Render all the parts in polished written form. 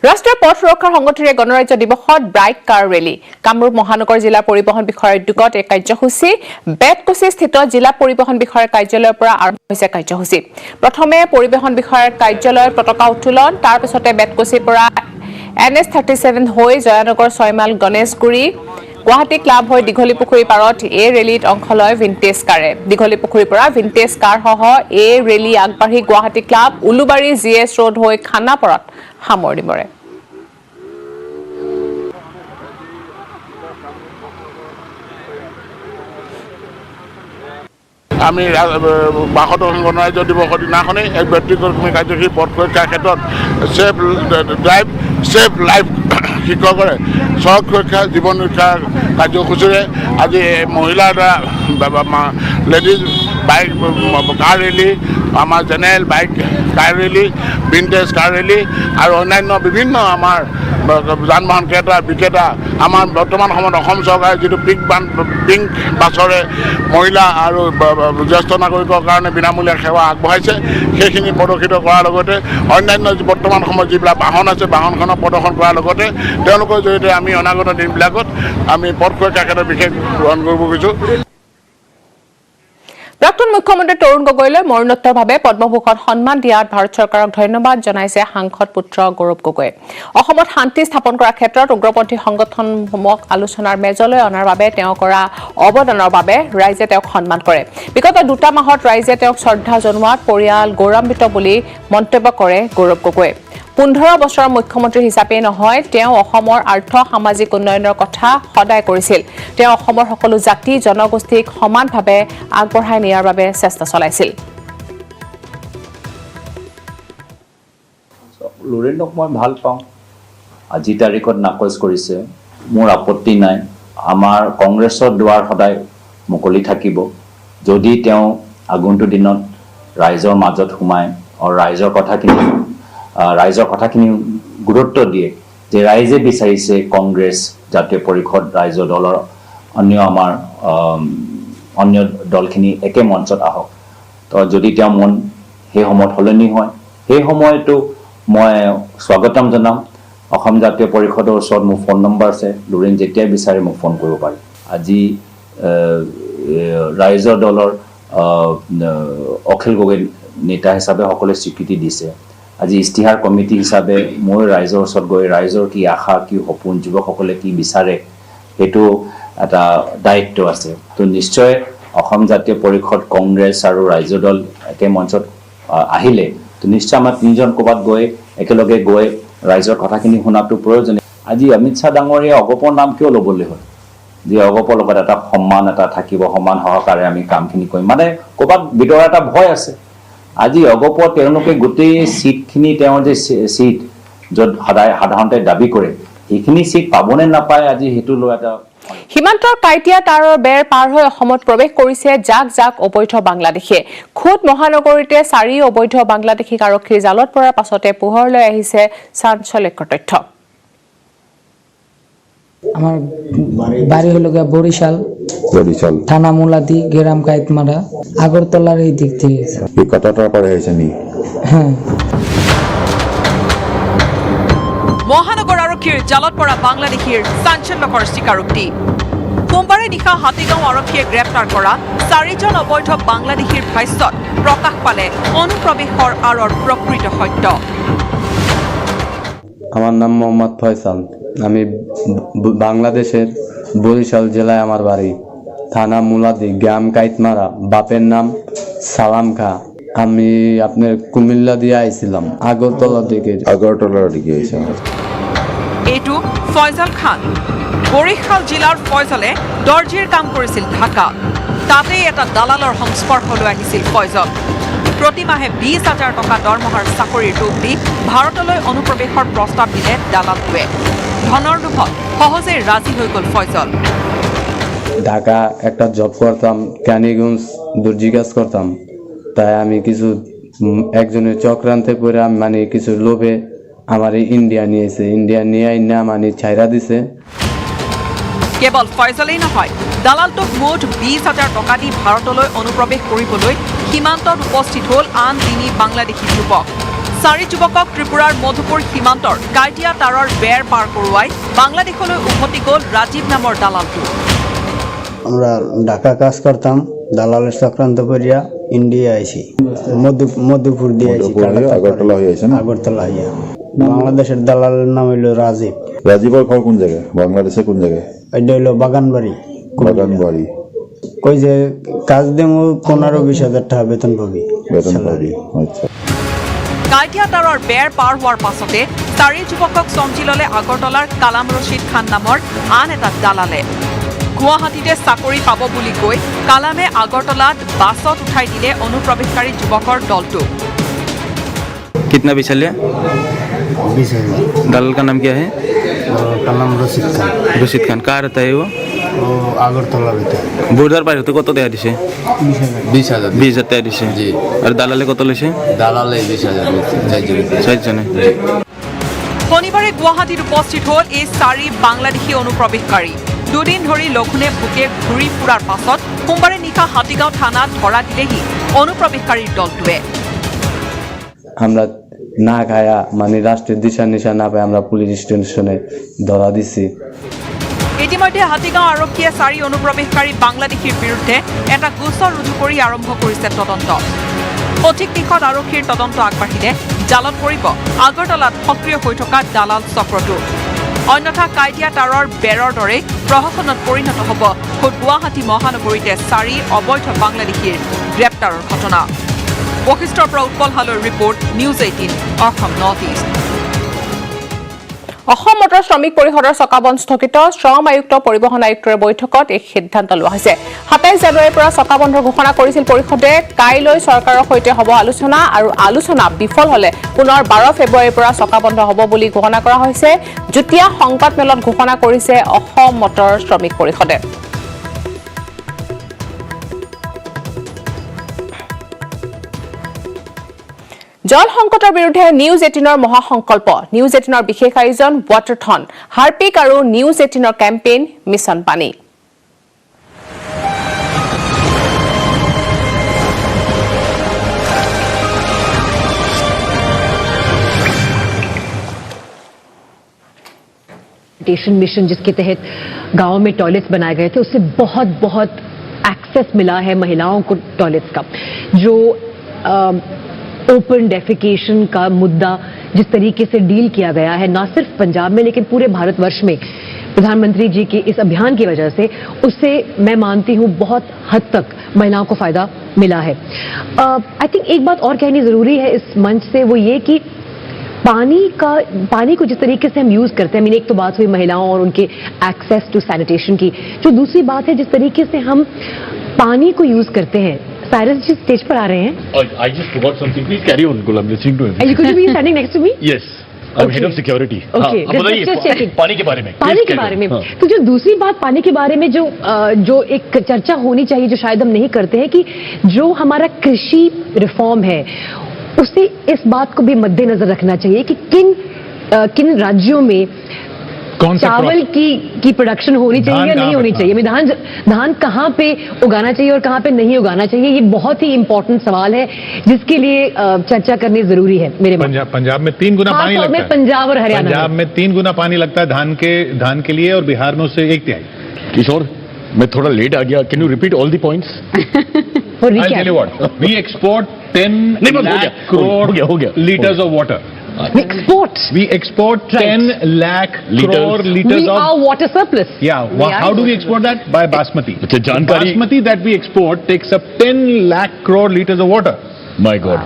ৰাষ্ট্ৰীয় পথ সুৰক্ষা সংগঠনে গণৰাজ্য দিৱসত বাইক কাৰ ৰেলী কামৰূপ মহানগৰ জিলা পৰিবহণ বিষয়াৰ উদ্যোগত এই কাৰ্যসূচী বেতকুছি স্থিত জিলা পৰিবহণ বিষয়াৰ কাৰ্যালয়ৰ পৰা আৰম্ভ হৈছে কাৰ্যসূচী প্ৰথমে পৰিবহণ বিষয়াৰ কাৰ্যালয়ত পতাকা উত্তোলন তাৰ পিছতে বেতকুছিৰ পৰা NS37 হৈ জয়ানগৰ ছয়মাইল গণেশগুৰি গুৱাহাটী ক্লাব হৈ দীঘলীপুখুৰী পাৰত এই ৰেলীত অংশ লয় ভিন্টেজ কাৰে দীঘলীপুখুৰীৰ পৰা ভিন্টেজ কাৰ সহ এই ৰেলী আগবাঢ়ি Guwahati club Ulubari GS road হৈ খানাপাৰাত সামৰণি মৰে আমি গণৰাজ্য দিৱসৰ দিনাখনেই এক ব্যক্তিগত কাৰ্যসূচী পথ সুৰক্ষাৰ ক্ষেত্ৰত ছেফ ড্ৰাইভ ছেফ লাইফ শিক্ষকৰে সড়ক সুৰক্ষা জীৱন ৰক্ষা কাৰ্যসূচীৰে আজি মহিলাৰ দ্বাৰা লেডিজ বাইক কাৰ ৰেলী আমাৰ general bike car rally vintage কাৰ ৰেলী আৰু অন্যান্য বিভিন্ন আমাৰ যান বাহন ক্ৰেতা বিক্ৰেতা আমাৰ বৰ্তমান সময়ত অসম চৰকাৰে যিটো পিংক বাছৰে মহিলা আৰু জ্যেষ্ঠ নাগৰিকৰ কাৰণে বিনামূলীয়া সেৱা আগবঢ়াইছে সেইখিনি প্ৰদৰ্শিত কৰাৰ লগতে অন্যান্য বৰ্তমান সময়ত যিবিলাক বাহন আছে বাহনখনৰ প্ৰদৰ্শন কৰাৰ লগতে তেওঁলোকৰ জৰিয়তে আমি অনাগত দিনবিলাকত আমি পথ সুৰক্ষাৰ ক্ষেত্ৰত বিশেষ গ্ৰহণ কৰিব খুজিছোঁ প্ৰাক্তন মুখ্যমন্ত্ৰী তৰুণ গগৈলৈ মৰণোত্তৰভাৱে পদ্মভূষণ সন্মান দিয়াত ভাৰত চৰকাৰক ধন্যবাদ জনাইছে সাংসদ পুত্ৰ গৌৰৱ গগৈ অসমত শান্তি স্থাপন কৰাৰ ক্ষেত্ৰত উগ্ৰপন্থী সংগঠনসমূহক আলোচনাৰ মেজলৈ অনাৰ বাবে তেওঁ কৰা অৱদানৰ বাবে ৰাইজে তেওঁক সন্মান কৰে বিগত 2 মাহত ৰাইজে তেওঁক শ্ৰদ্ধা জনোৱাত পৰিয়াল গৌৰৱান্বিত বুলি মন্তব্য কৰে গৌৰৱ গগৈ 15 বছৰৰ মুখ্যমন্ত্ৰী হিচাপে নহয় তেওঁ অসমৰ আৰ্থ সামাজিক উন্নয়নৰ কথা সদায় কৰিছিল তেওঁ অসমৰ সকলো জাতি জনগোষ্ঠীক সমানভাৱে আগবঢ়াই নিয়াৰ বাবে চেষ্টা চলাইছিল লুৰেনক মই ভাল পাওঁ আজি তাৰিখত নাকচ কৰিছে মোৰ আপত্তি নাই আমাৰ কংগ্ৰেছৰ দুৱাৰ সদায় মুকলি থাকিব যদি তেওঁ আগন্তুক দিনত ৰাইজৰ মাজত সোমায় আৰু ৰাইজৰ কথাখিনি গুৰুত্ব দিয়ে যে ৰাইজে বিচাৰিছে কংগ্ৰেছ জাতীয় পৰিষদ ৰাইজৰ দলৰ অন্য দলখিনি একে মঞ্চত আহক তো যদি তেওঁ মন সেই সময়ত সলনি হয় সেই সময়তো মই স্বাগতম জনাম অসম জাতীয় পৰিষদৰ ওচৰত মোৰ ফোন নম্বৰ আছে লুৰেন যেতিয়াই বিচাৰে মোক ফোন কৰিব পাৰে আজি ৰাইজৰ দলৰ অখিল গগৈ নেতা হিচাপে সকলোৱে স্বীকৃতি দিছে আজি ইস্তিহাৰ কমিটি হিচাপে মই ৰাইজৰ ওচৰত গৈ ৰাইজৰ কি আশা কি সপোন যুৱকসকলে কি বিচাৰে সেইটো এটা দায়িত্ব আছে তো নিশ্চয় অসম জাতীয় পৰিষদ কংগ্ৰেছ আৰু ৰাইজৰ দল একে মঞ্চত আহিলে তো নিশ্চয় আমাৰ তিনিজন ক'ৰবাত গৈ একেলগে গৈ ৰাইজৰ কথাখিনি শুনাটো প্ৰয়োজনীয় আজি অমিত শ্বাহ ডাঙৰীয়া অগপৰ নাম কিয় ল'বলৈ হ'ল যে অগপৰ লগত এটা সন্মান এটা থাকিব সমান সহকাৰে আমি কামখিনি কৰিম মানে ক'ৰবাত ভিতৰত এটা ভয় আছে আজি অগপৰ তেওঁলোকে গোটেই সিটখিনি তেওঁৰ যে সিট য'ত সাধাৰণতে দাবী কৰে সেইখিনি সিট পাবনে নাপায় আজি সেইটো লৈ এটা সীমান্তৰ কাইটিয়া তাৰৰ বেৰ পাৰ হৈ অসমত প্ৰৱেশ কৰিছে জাক অবৈধ বাংলাদেশী খুদ মহানগৰীতে 4 অবৈধ বাংলাদেশীক আৰক্ষীৰ জালত পৰাৰ পাছতে পোহৰলৈ আহিছে চাঞ্চল্যকৰ তথ্য আমাৰ বাড়ি হলো বৰিশাল থানা মুলাদি গ্ৰাম কাইতমাৰা আগৰতলাৰ এই দিক থেকে কতটা কৰে হয়েছে নি হ্যাঁ মহানগৰ আৰক্ষীৰ জালত পৰা বাংলাদেশীৰ চাঞ্চল্যকৰ স্বীকাৰোক্তি সোমবাৰে নিশা হাতীগাঁও আৰক্ষীয়ে গ্ৰেপ্তাৰ কৰা 4জন অবৈধ বাংলাদেশীৰ ভাষ্যত প্ৰকাশ পালে অনুপ্ৰৱেশৰ আঁৰৰ প্ৰকৃত সত্য আমার নাম মোহাম্মদ ফয়সাল আমি বাংলাদেশের বরিশাল জেলায় আমার বাড়ি থানা মুলাদি গ্রাম কাইতমারা বাপের নাম সালাম খা আমি আপনার কুমিল্লা দিয়ে আইছিলাম আগরতলার দিকে এইটো ফয়সাল খান বৰিশাল জিলাৰ ফয়সালে দৰ্জীৰ কাম কৰিছিল ঢাকা তাতেই এটা দালালৰ সংস্পৰ্শলৈ আহিছিল ফয়সাল প্ৰতিমাহে 20,000 টকা দৰমহাৰ চাকৰিৰ টোপ দি ভাৰতলৈ অনুপ্ৰৱেশৰ প্ৰস্তাৱ দিলে দালালটোৱে ধনৰ লোভত সহজে ৰাজি হৈ গ'ল ফয়সাল ঢাকা একটা জব করতাম ক্যানিগঞ্জ দর্জি কাজ করতাম তাই আমি কিছু একজনের চক্রান্তে পড়ে মানে কিছু লোভে আমার ইন্ডিয়া নিয়েছে ইন্ডিয়া নিয়ে আইনা মানে ছাইরা দিছে কেৱল ফয়সালেই নহয় দালালটোক মুঠ 20,000 টকা দি ভাৰতলৈ অনুপ্ৰৱেশ কৰিবলৈ সীমান্তত উপস্থিত হ'ল আন 3 বাংলাদেশী যুৱক চাৰি যুৱকক ত্ৰিপুৰাৰ মধুপুৰ সীমান্তৰ কাইটিয়া তাৰৰ বেৰ পাৰ কৰোৱাই বাংলাদেশলৈ উভতি গ'ল ৰাজীৱ নামৰ দালালটো। আমরা ঢাকা কাজ করতাম, দালালের চক্রান্ত করিয়া ইন্ডিয়া আইছি, মধুপুর দিয়ে আইছি, আগরতলা হয়ে আইছেন? আগরতলা হইয়া। বাংলাদেশের দালালের নাম হইল রাজীব। রাজীবর ঘর কোন জায়গায়? বাংলাদেশে কোন জায়গায়? এটা হইল বাগানবাড়ি। বাগানবাড়ি। কই যে কাজ দেবো 15-20 টাকা বেতন পাবি। আচ্ছা। কাইটিয়া তাৰৰ বেৰ পাৰ হোৱাৰ পাছতে চাৰি যুৱকক চমজি ল'লে আগৰতলাৰ কালাম ৰছিদ খান নামৰ আন এটা দালালে। গুৱাহাটীতে চাকৰি পাব বুলি কৈ কালামে আগৰতলাত বাছত উঠাই দিলে অনুপ্ৰৱেশকাৰী যুৱকৰ দলটো। कितना पैसा लिया? 20,000। दलाल का नाम क्या है? কালাম রশিদ খান। रशीद खान। कहाँ रहता है वो? ও আগরতলা रहता है। बोर्डर पार होते कत देया दिसे? 20,000। 20,000 টাকা দিছে। জি। আর দালালে কত লৈছে? দালালে 20,000। চারজনে। শনিবাৰে গুৱাহাটীত উপস্থিত হ'ল এই চাৰি বাংলাদেশী অনুপ্ৰৱেশকাৰী। দুদিন ধৰি লঘোণে ভোকে ঘূৰি ফুৰাৰ পাছত সোমবাৰে নিশা হাতীগাঁও থানাত ধৰা দিলেহি অনুপ্ৰৱেশকাৰীৰ দলটোৱে। আমৰা না খায়া মানে ৰাষ্ট্ৰেৰ দিশা নিশা না পাই আমৰা পুলিশ স্টেশনে ধৰা দিছি। ইতিমধ্যে হাতীগাঁও আৰক্ষীয়ে চাৰি অনুপ্ৰৱেশকাৰী বাংলাদেশীৰ বিৰুদ্ধে এটা গোচৰ ৰুজু কৰি আৰম্ভ কৰিছে তদন্ত। সঠিক দিশত আৰক্ষীৰ তদন্ত আগবাঢ়িলে জালত পৰিব আগৰতলাত সক্ৰিয় হৈ থকা দালাল চক্ৰটো। অন্যথা কাইটিয়া তাৰৰ বেৰৰ দৰে প্ৰহসনত পৰিণত হ'ব খোদ গুৱাহাটী মহানগৰীতে চাৰি অবৈধ বাংলাদেশীৰ গ্ৰেপ্তাৰৰ ঘটনা। বশিষ্ঠৰ পৰা উৎপল হালৈৰ report, news 18 Assam north east. Assam motor শ্ৰমিক পৰিষদৰ চকাবন্ধ স্থগিত। শ্ৰম আয়ুক্ত পৰিবহণ আয়ুক্তৰ বৈঠকত এই সিদ্ধান্ত লোৱা হৈছে। 27 জানুৱাৰীৰ পৰা চকাবন্ধৰ ঘোষণা কৰিছিল পৰিষদে। কাইলৈ চৰকাৰৰ সৈতে হ'ব আলোচনা আৰু আলোচনা বিফল হ'লে পুনৰ 12 ফেব্ৰুৱাৰীৰ পৰা চকাবন্ধ হ'ব বুলি ঘোষণা কৰা হৈছে। যুটীয়া সংবাদমেলত ঘোষণা কৰিছে অসম মটৰ শ্ৰমিক পৰিষদে। জল সংকটৰ বিৰুদ্ধে নিউজ 18ৰ মহাসংকল্প। নিউজ 18ৰ বিশেষ আয়োজন ৱাটাৰথন, হাৰ্পিক আৰু নিউজ 18ৰ কেম্পেইন মিছন পানী। मिशन जिसके तहत गांव में टॉयलेट्स बनाए गए थे, उससे बहुत एक्सेस मिला है महिलाओं को टॉयलेट्स का। जो ओपन डेफिकेशन का मुद्दा जिस तरीके से डील किया गया है, ना सिर्फ पंजाब में लेकिन पूरे भारतवर्ष में प्रधानमंत्री जी के इस अभियान की वजह से, उससे मैं मानती हूं बहुत हद तक महिलाओं को फायदा मिला है। आई थिंक एक बात और कहनी जरूरी है इस मंच से, वो ये कि पानी को जिस तरीके से हम यूज करते हैं, एक तो बात हुई महिलाओं और उनके एक्सेस टू सैनिटेशन की, जो दूसरी बात है जिस तरीके से हम पानी को यूज करते हैं। साइरस जी स्टेज पर आ रहे हैं। I just forgot something. Please carry on, Gul. I'm listening to him. Are you going to be standing next to me? Yes. I'm head of security. Okay. Just checking. पानी के बारे में. पानी के बारे में. तो जो दूसरी बात पानी के बारे में जो एक चर्चा होनी चाहिए, जो शायद हम नहीं करते हैं, कि जो हमारा कृषि रिफॉर्म है, उसे इस बात को भी मद्देनजर रखना चाहिए कि किन राज्यों में चावल की प्रोडक्शन होनी चाहिए या नहीं होनी चाहिए, धान कहाँ पे उगाना चाहिए और कहाँ पे नहीं उगाना चाहिए। ये बहुत ही इंपॉर्टेंट सवाल है जिसके लिए चर्चा करनी जरूरी है। मेरे पंजाब में 3 गुना पानी लगता है। पंजाब और हरियाणा पंजाब में 3 गुना पानी लगता है धान के लिए, और बिहार में उससे 1/3। किशोर, मैं थोड़ा लेट आ गया। Can you repeat all the points? I'll tell you what. We export 10 lakh crore liters of water. We export 10 lakh crore liters of water surplus. Yeah. How do we export that? By basmati. Basmati that we export takes up 10 lakh crore liters of water. My God.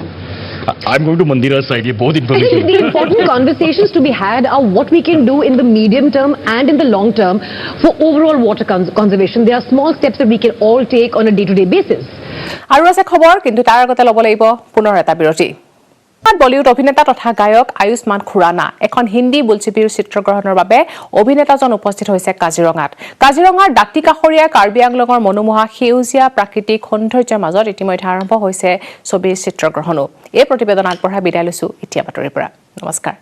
I'm going to Mandira's side. ये बहुत information. The important conversations to be had are what we can do in the medium term and in the long term for overall water conservation. There are small steps that we can all take on a day-to-day basis. আৰু আছে খবৰ, কিন্তু তাৰ আগতে ল'ব লাগিব পুনৰ এটা বিৰতি। বলিউড অভিনেতা তথা গায়ক আয়ুষ্মান খুৰানা এখন হিন্দী বোলছবিৰ চিত্ৰগ্ৰহণৰ বাবে অভিনেতাজন উপস্থিত হৈছে কাজিৰঙাত। কাজিৰঙাৰ দাঁতি কাষৰীয়া কাৰ্বি আংলঙৰ মনোমোহা সেউজীয়া প্ৰাকৃতিক সৌন্দৰ্যৰ মাজত ইতিমধ্যে আৰম্ভ হৈছে ছবিৰ চিত্ৰগ্ৰহণো। এই প্ৰতিবেদন আগবঢ়াই বিদায় লৈছো এতিয়া বাতৰিৰ পৰা। নমস্কাৰ।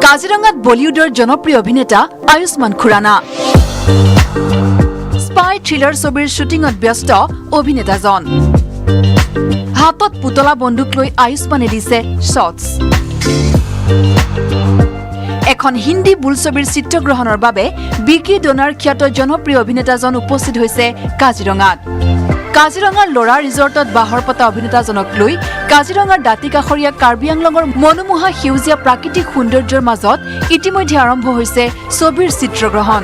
কাজিৰঙাত বলিউডৰ জনপ্ৰিয় অভিনেতা আয়ুষ্মান খুৰানা। স্পাই থ্ৰিলাৰ ছবিৰ শ্বুটিঙত ব্যস্ত অভিনেতাজন। হাতত পুতলা বন্দুক লৈ আয়ুষ্মানে দিছে শ্বটছ। এখন হিন্দী বোলছবিৰ চিত্ৰগ্ৰহণৰ বাবে বিকি ডোনাৰ খ্যাত জনপ্ৰিয় অভিনেতাজন উপস্থিত হৈছে কাজিৰঙাত। কাজিৰঙাৰ লৰা ৰিজৰ্টত বাহৰ পতা অভিনেতাজনক লৈ কাজিৰঙাৰ দাঁতিকাষৰীয়া কাৰ্বি আংলঙৰ মনোমোহা সেউজীয়া প্ৰাকৃতিক সৌন্দৰ্যৰ মাজত ইতিমধ্যে আৰম্ভ হৈছে ছবিৰ চিত্ৰগ্ৰহণ।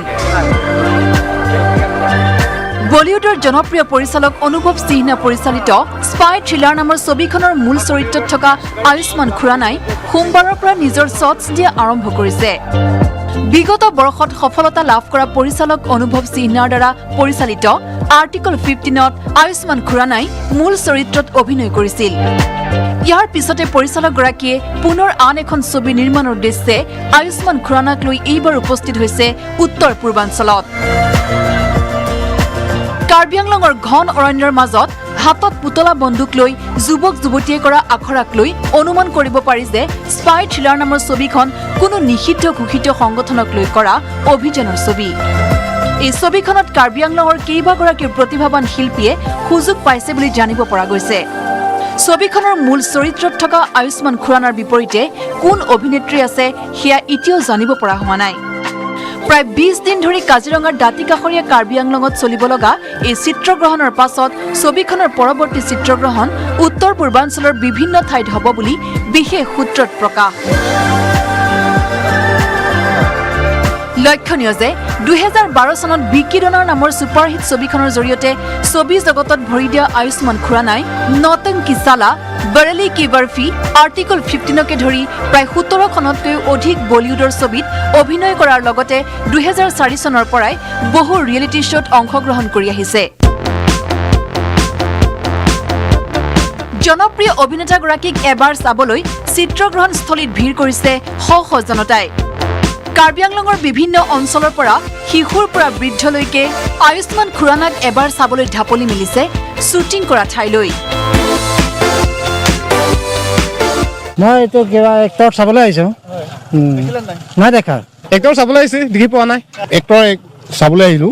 বলিউডৰ জনপ্ৰিয় পৰিচালক অনুভৱ সিনহা পৰিচালিত স্পাই থ্ৰিলাৰ নামৰ ছবিখনৰ মূল চৰিত্ৰত থকা আয়ুষ্মান খুৰানাই সোমবাৰৰ পৰা নিজৰ শ্বটছ দিয়া আৰম্ভ কৰিছে। বিগত বৰ্ষত সফলতা লাভ কৰা পৰিচালক অনুভৱ সিনহাৰ দ্বাৰা পৰিচালিত আৰ্টিকল 15ত আয়ুষ্মান খুৰানাই মূল চৰিত্ৰত অভিনয় কৰিছিল। ইয়াৰ পিছতে পৰিচালকগৰাকীয়ে পুনৰ আন এখন ছবি নিৰ্মাণৰ উদ্দেশ্যে আয়ুষ্মান খুৰানাক লৈ এইবাৰ উপস্থিত হৈছে উত্তৰ পূৰ্বাঞ্চলত। কাৰ্বি আংলঙৰ ঘন অৰণ্যৰ মাজত হাতত পুতলা বন্দুক লৈ যুৱক যুৱতীয়ে কৰা আখৰাক লৈ অনুমান কৰিব পাৰি যে স্পাই থ্ৰিলাৰ নামৰ ছবিখন কোনো নিষিদ্ধ ঘোষিত সংগঠনক লৈ কৰা অভিযানৰ ছবি। এই ছবিখনত কাৰ্বি আংলঙৰ কেইবাগৰাকী প্ৰতিভাৱান শিল্পীয়ে সুযোগ পাইছে বুলি জানিব পৰা গৈছে। ছবিখনৰ মূল চৰিত্ৰত থকা আয়ুষ্মান খুৰানাৰ বিপৰীতে কোন অভিনেত্ৰী আছে সেয়া এতিয়াও জানিব পৰা হোৱা নাই। প্ৰায় 20 দিন ধৰি কাজিৰঙাৰ দাঁতিকাষৰীয়া কাৰ্বি আংলঙত চলিব লগা এই চিত্ৰগ্ৰহণৰ পাছত ছবিখনৰ পৰৱৰ্তী চিত্ৰগ্ৰহণ উত্তৰ পূৰ্বাঞ্চলৰ বিভিন্ন ঠাইত হ'ব বুলি বিশেষ সূত্ৰত প্ৰকাশ। লক্ষণীয় যে 2012 চনত বিকি ডোনাৰ নামৰ ছুপাৰহিট ছবিখনৰ জৰিয়তে ছবি জগতত ভৰি দিয়া আয়ুষ্মান খুৰানাই নটংকি চালা, বৰেলি কি বৰফি, আৰ্টিকল 15কে ধৰি প্ৰায় 17খনতকৈও অধিক বলিউডৰ ছবিত অভিনয় কৰাৰ লগতে 2004 চনৰ পৰাই বহু ৰিয়েলিটি শ্ব'ত অংশগ্ৰহণ কৰি আহিছে। জনপ্ৰিয় অভিনেতাগৰাকীক এবাৰ চাবলৈ চিত্ৰগ্ৰহণস্থলীত ভিৰ কৰিছে শ শ জনতাই। কাৰ্বি আংলঙৰ বিভিন্ন অঞ্চলৰ পৰা শিশুৰ পৰা বৃদ্ধলৈকে আয়ুষ্মান খুৰানাক এবাৰ চাবলৈ ঢাপলি মেলিছে শ্বুটিং কৰা ঠাইলৈ। মই এইটো কিবা এক্টৰ চাবলৈ আহিছোঁ। নাই দেখা এক্টৰ চাবলৈ আহিছে, দেখি পোৱা নাই। এক্টৰ চাবলৈ আহিলোঁ।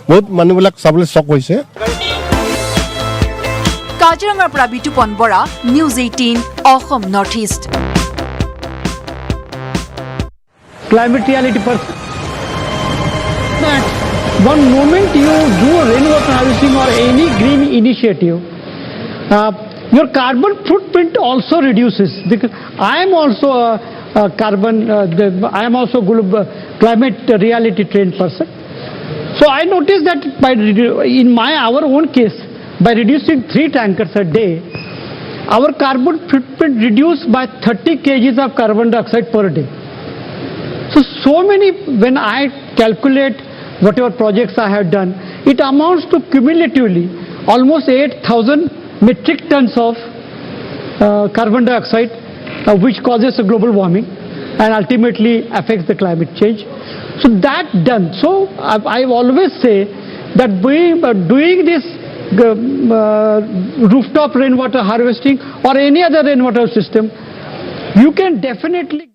বহুত মানুহবিলাক চাবলৈ চখ হৈছে। কাজিৰঙাৰ পৰা Bitupan Bora, news 18 Assam north east. Climate reality person. That one moment you do a rainwater harvesting or any green initiative, your carbon footprint also reduces. Because I am also a carbon, I am also climate reality trained person. So I noticed that by in our own case, by reducing 3 tankers a day, our carbon footprint reduced by 30 kgs of carbon dioxide per day. So many, when I calculate whatever projects I have done, it amounts to cumulatively almost 8,000 metric tons of carbon dioxide, which causes a global warming and ultimately affects the climate change. So that done. So I always say that doing this rooftop rainwater harvesting or any other rainwater system, you can definitely